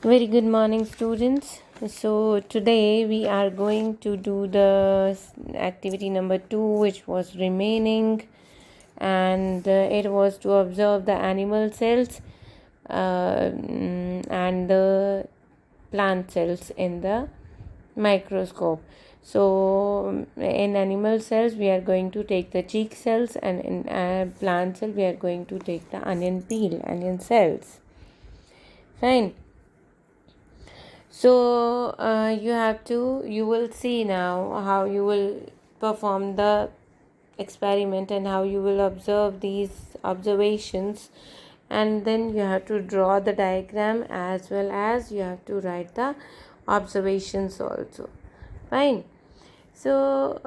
Very good morning, students. So today we are going to do the activity number 2, which was remaining, and it was to observe the animal cells and the plant cells in the microscope. So in animal cells we are going to take the cheek cells, and in plant cell we are going to take the onion cells. Fine. So you will see now how you will perform the experiment and how you will observe these observations, and then you have to draw the diagram as well as you have to write the observations also. Fine. So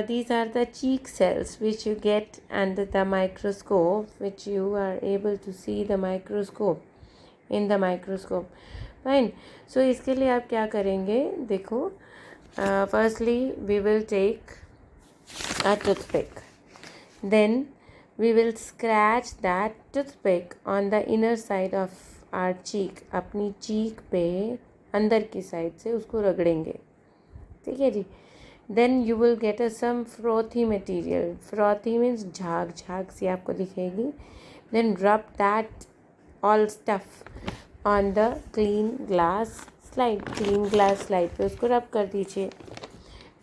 these are the cheek cells which you get under the microscope, which you are able to see the microscope in the microscope. Fine. So इसके लिए आप क्या करेंगे, देखो, firstly we will take a toothpick, then we will scratch that toothpick on the inner side of our cheek. अपनी cheek पे अंदर की साइड से उसको रगड़ेंगे. ठीक है जी. Then you will get a some frothy material. Frothy means झाग झाग सी आपको दिखेगी. Then rub that all stuff on the clean glass slide पे उसको रब कर दीजिए.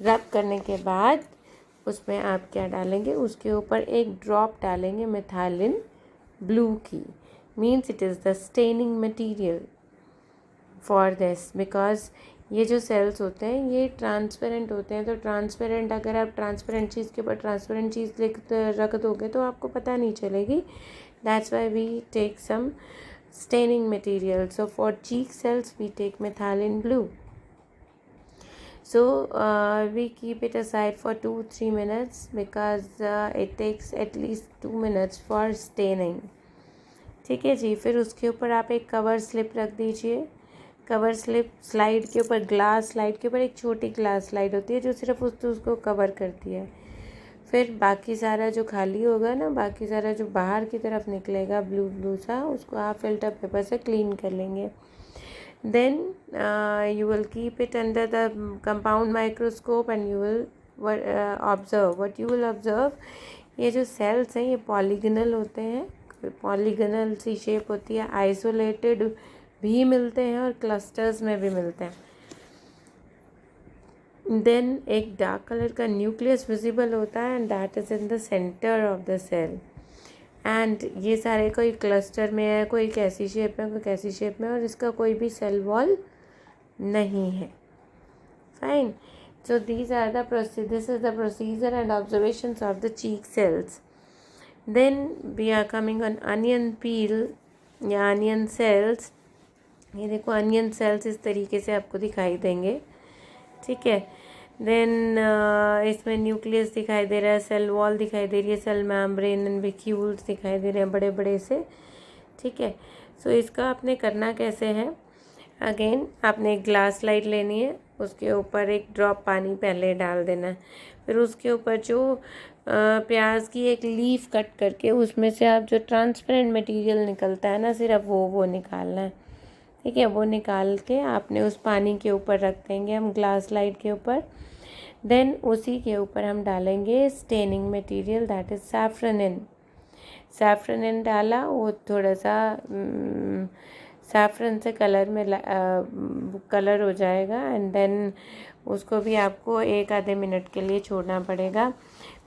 रब करने के बाद उसमें आप क्या डालेंगे, उसके ऊपर एक ड्रॉप डालेंगे मेथाइलिन ब्लू की. Means it is the staining material for this, because ये जो सेल्स होते हैं ये ट्रांसपेरेंट होते हैं. तो ट्रांसपेरेंट, अगर आप ट्रांसपेरेंट चीज़ के ऊपर ट्रांसपेरेंट चीज़ रख दोगे तो आपको पता नहीं चलेगी. That's why we take some staining material. So for cheek cells we take methylene blue. So we keep it aside for 2-3 minutes because it takes at least 2 minutes for staining. ठीक है जी. फिर उसके ऊपर आप एक कवर स्लिप रख दीजिए. Cover slip slide के ऊपर, ग्लास स्लाइड के ऊपर एक छोटी ग्लास स्लाइड होती है जो सिर्फ उसको कवर करती है. फिर बाकी सारा जो खाली होगा ना, बाकी सारा जो बाहर की तरफ निकलेगा ब्लू सा, उसको आप फिल्टर पेपर से क्लीन कर लेंगे. Then you will keep it under the compound microscope and you will observe. What you will observe, ये जो सेल्स हैं ये पॉलीगनल होते हैं. पॉलीगनल सी शेप होती है. आइसोलेटेड भी मिलते हैं और क्लस्टर्स में भी मिलते हैं. देन एक डार्क कलर का न्यूक्लियस विजिबल होता है and that is in the centre of the cell. And ये सारे कोई क्लस्टर में है, कोई कैसी शेप में, कोई कैसी शेप में, और इसका कोई भी सेल वॉल नहीं है. Fine. So this is the procedure and observations of the cheek cells. Then we are coming on onion peel या अनियन सेल्स. ये देखो अनियन सेल्स इस तरीके से आपको दिखाई देंगे. ठीक है. देन इसमें न्यूक्लियस दिखाई दे रहा है, सेल वॉल दिखाई दे रही है, सेल मेम्ब्रेन एंड वैक्यूल्स दिखाई दे रहे हैं बड़े बड़े से. ठीक है. सो इसका आपने करना कैसे है, अगेन आपने एक ग्लास स्लाइड लेनी है, उसके ऊपर एक ड्रॉप पानी पहले डाल देना है. फिर उसके ऊपर जो प्याज की एक लीफ कट करके उसमें से आप जो ट्रांसपेरेंट मटेरियल निकलता है ना, सिर्फ वो निकालना है. ठीक है. वो निकाल के आपने उस पानी के ऊपर रख देंगे हम ग्लास स्लाइड के ऊपर. देन उसी के ऊपर हम डालेंगे स्टेनिंग मटेरियल, दैट इज़ सैफ्रनिन. सैफ्रनिन डाला, वो थोड़ा सा सैफ्रन से कलर हो जाएगा. एंड देन उसको भी आपको 1-आधे मिनट के लिए छोड़ना पड़ेगा.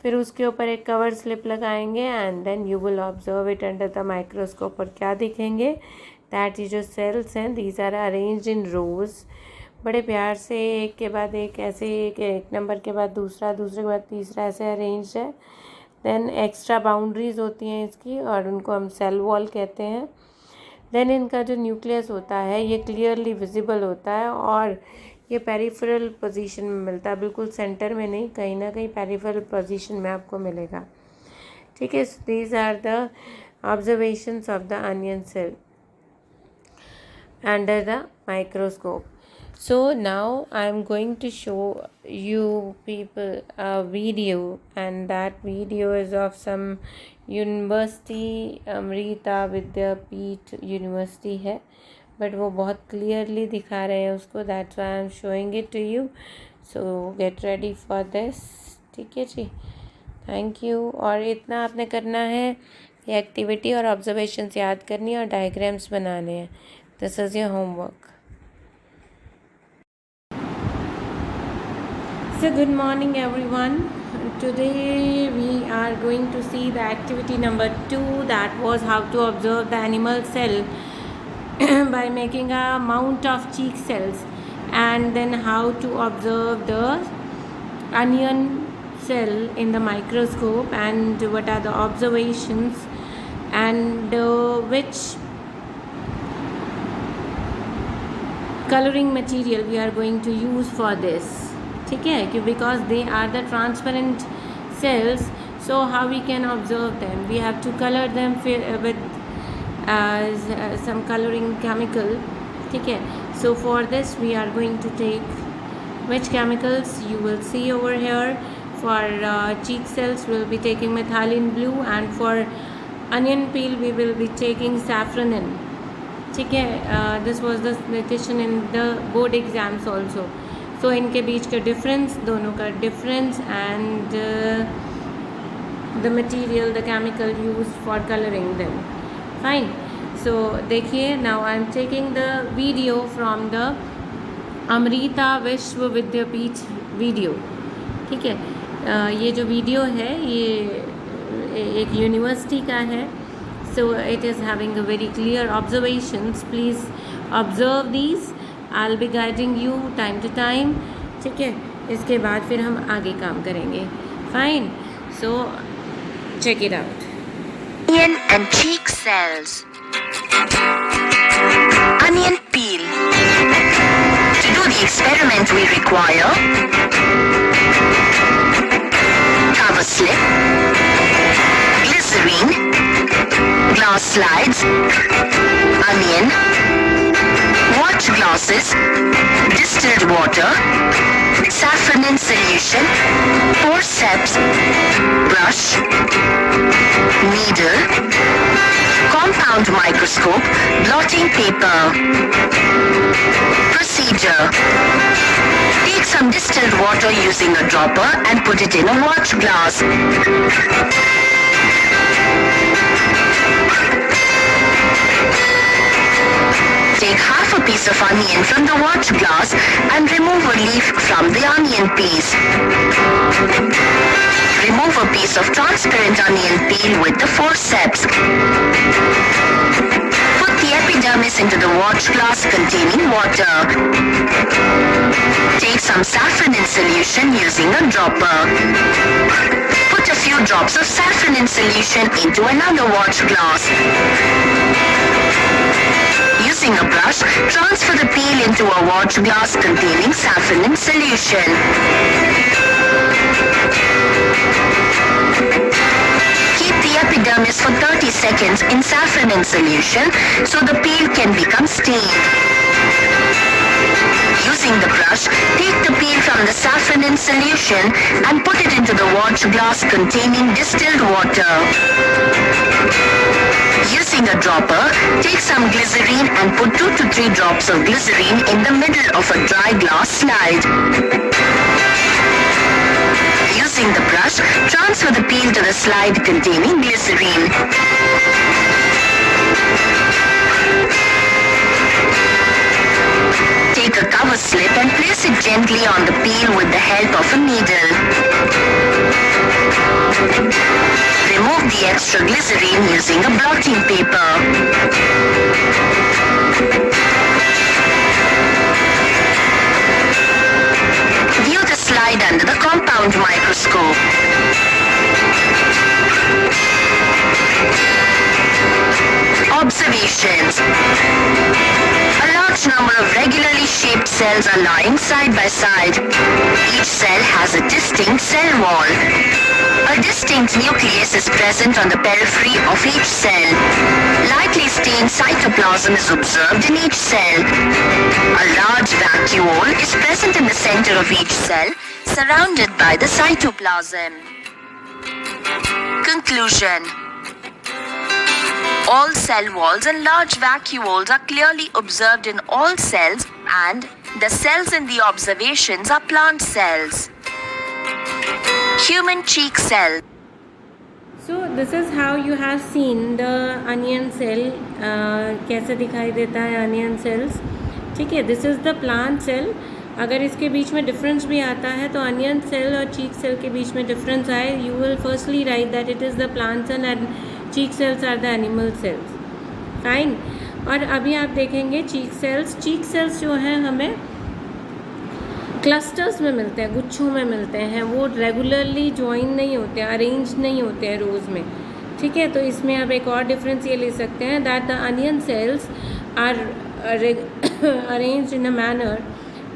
फिर उसके ऊपर एक कवर स्लिप लगाएंगे and then you will observe it under the microscope. और क्या दिखेंगे, दैट ये जो सेल्स हैं these are arranged in rows. बड़े प्यार से एक के बाद एक, ऐसे एक नंबर के बाद दूसरे के बाद तीसरा, ऐसे अरेंज है. देन एक्स्ट्रा बाउंड्रीज होती हैं इसकी और उनको हम सेल वॉल कहते हैं. देन इनका जो न्यूक्लियस होता है ये क्लियरली विजिबल होता है और ये पेरिफेरल पोजीशन में मिलता है, बिल्कुल सेंटर में नहीं, कहीं ना कहीं पेरिफेरल पोजीशन में आपको मिलेगा. ठीक है. These are the observations of the onion cell under the microscope. So now I am going to show you people a video, and that video is of some university, Amrita Vidyapeeth University है. But वो बहुत clearly दिखा रहे हैं उसको, that's why I am showing it to you. So get ready for this. ठीक है जी, thank you. और इतना आपने करना है, ये एक्टिविटी और ऑब्जर्वेशंस याद करनी और डायग्राम्स बनाने हैं. This is your homework. So good morning everyone. Today we are going to see the activity number 2, that was how to observe the animal cell by making a mount of cheek cells, and then how to observe the onion cell in the microscope, and what are the observations, and which coloring material we are going to use for this. ठीक है, कि because they are the transparent cells, so how we can observe them? We have to color them with some coloring chemical. ठीक है, so for this we are going to take which chemicals you will see over here. For cheek cells we will be taking methylene blue, and for onion peel we will be taking saffronin. ठीक है, this was the question in the board exams also. So इनके बीच का difference, दोनों का difference, and the material, the chemical use for colouring them. Fine. So देखिए, now I am taking the video from the Amrita Vishwa Vidyapeeth video. ठीक है, ये जो video है ये एक यूनिवर्सिटी का है. So it is having a very clear observations. Please observe these. I'll be guiding you time to time. ठीक है, इसके बाद फिर हम आगे काम करेंगे. Fine. So check it out. Onion and cheek cells. Onion peel. To do the experiment we require cover slip, glycerine, glass slides, onion, watch glasses, distilled water, saffronin solution, forceps, brush, needle, compound microscope, blotting paper. Procedure: take some distilled water using a dropper and put it in a watch glass. Take half a piece of onion from the watch glass and remove a leaf from the onion piece. Remove a piece of transparent onion peel with the forceps. Put the epidermis into the watch glass containing water. Take some saffronin solution using a dropper. Put a few drops of saffronin solution into another watch glass. Using a brush, transfer the peel into a watch glass containing saffronin solution. Keep the epidermis for 30 seconds in saffronin solution so the peel can become stained. Using the brush, take the peel from the saffronin solution and put it into the watch glass containing distilled water. Using a dropper, take some glycerine and put 2 to 3 drops of glycerine in the middle of a dry glass slide. Using the brush, transfer the peel to the slide containing glycerine. Take a cover slip and place it gently on the peel with the help of a needle. Remove the extra glycerine using a blotting paper. View the slide under the compound microscope. Observations. A large number of regularly shaped cells are lying side by side. Each cell has a distinct cell wall. A distinct nucleus is present on the periphery of each cell. Lightly stained cytoplasm is observed in each cell. A large vacuole is present in the center of each cell, surrounded by the cytoplasm. Conclusion. All cell walls and large vacuoles are clearly observed in all cells, and the cells in the observations are plant cells. Human cheek cell. So this is how you have seen the onion cell. कैसे दिखाई देता है onion cells. ठीक है, this is the plant cell. अगर इसके बीच में difference भी आता है तो अनियन सेल और चीक सेल के बीच में डिफरेंस आए, you will firstly write that it is the plant cell and cheek cells are the animal cells. Fine. और अभी आप देखेंगे चीक सेल्स जो हैं हमें क्लस्टर्स में मिलते हैं, गुच्छों में मिलते हैं. वो रेगुलरली ज्वाइन नहीं होते, अरेंज नहीं होते हैं रोज़ में. ठीक है, तो इसमें आप एक और डिफरेंस ये ले सकते हैं that the onion cells are arranged in a manner,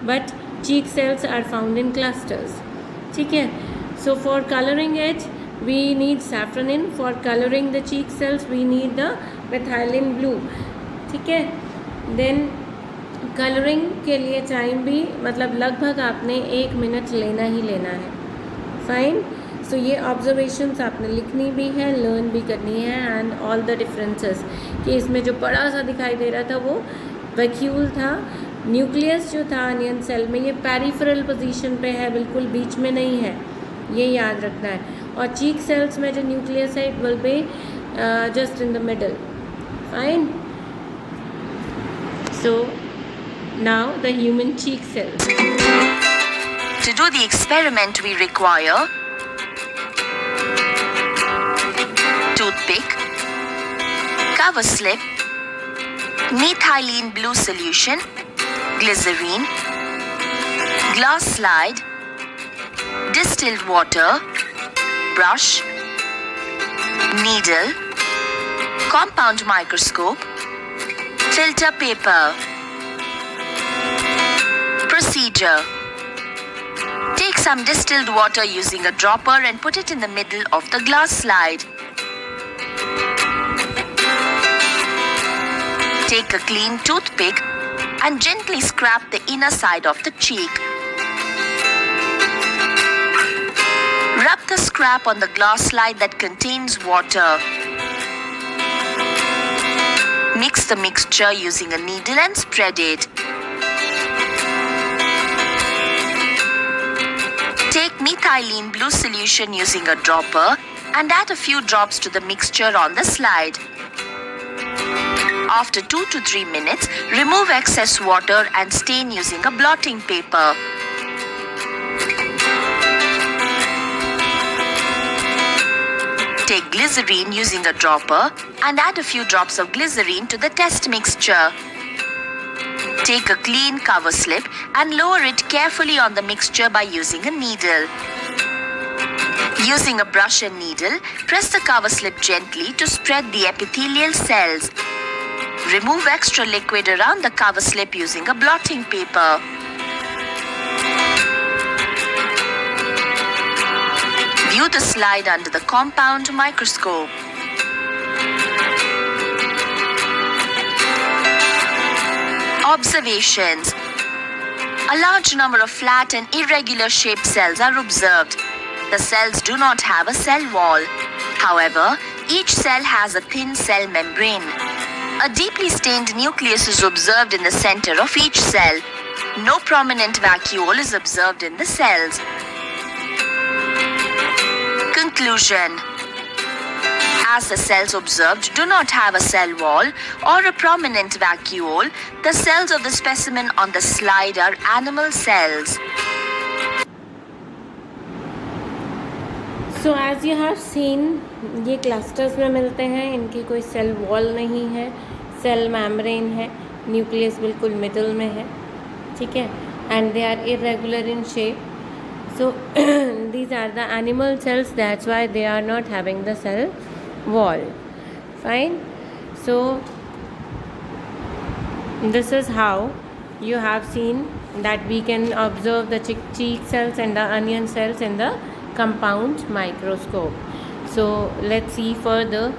but cheek cells are found in clusters. ठीक है, so for coloring it we need safranin. For coloring the cheek cells we need the methylene blue. ठीक है, then colouring के लिए time भी मतलब लगभग आपने 1 मिनट लेना ही लेना है. फाइन. सो ये ऑब्जर्वेशंस आपने लिखनी भी है, लर्न भी करनी है, एंड ऑल द डिफरेंसेस. कि इसमें जो बड़ा सा दिखाई दे रहा था वो वैक्यूल था. न्यूक्लियस जो था अनियन सेल में ये पेरिफेरल पोजीशन पे है, बिल्कुल बीच में नहीं है, ये याद रखना है. और चीक सेल्स में जो न्यूक्लियस है it will be just in the middle. Fine. So now the human cheek cells. To do the experiment we require toothpick, cover slip, methylene blue solution, glycerine, glass slide, distilled water, brush, needle, compound microscope, filter paper. Procedure. Take some distilled water using a dropper and put it in the middle of the glass slide. Take a clean toothpick and gently scrape the inner side of the cheek. Rub the scrap on the glass slide that contains water. Mix the mixture using a needle and spread it. Take methylene blue solution using a dropper and add a few drops to the mixture on the slide. After 2 to 3 minutes, remove excess water and stain using a blotting paper. Take glycerine using a dropper and add a few drops of glycerine to the test mixture. Take a clean cover slip and lower it carefully on the mixture by using a needle. Using a brush and needle, press the cover slip gently to spread the epithelial cells. Remove extra liquid around the cover slip using a blotting paper. View the slide under the compound microscope. Observations. A large number of flat and irregular shaped cells are observed. The cells do not have a cell wall. However, each cell has a thin cell membrane. A deeply stained nucleus is observed in the center of each cell. No prominent vacuole is observed in the cells. Conclusion. As the cells observed do not have a cell wall or a prominent vacuole, the cells of the specimen on the slide are animal cells. So as you have seen, ये clusters में मिलते हैं, इनकी कोई cell wall नहीं है, cell membrane है, nucleus बिल्कुल मिडल में है. ठीक है, and they are irregular in shape. So these are the animal cells, that's why they are not having the cell wall. Fine. So this is how you have seen that we can observe the cheek cells and the onion cells in the compound microscope. So let's see further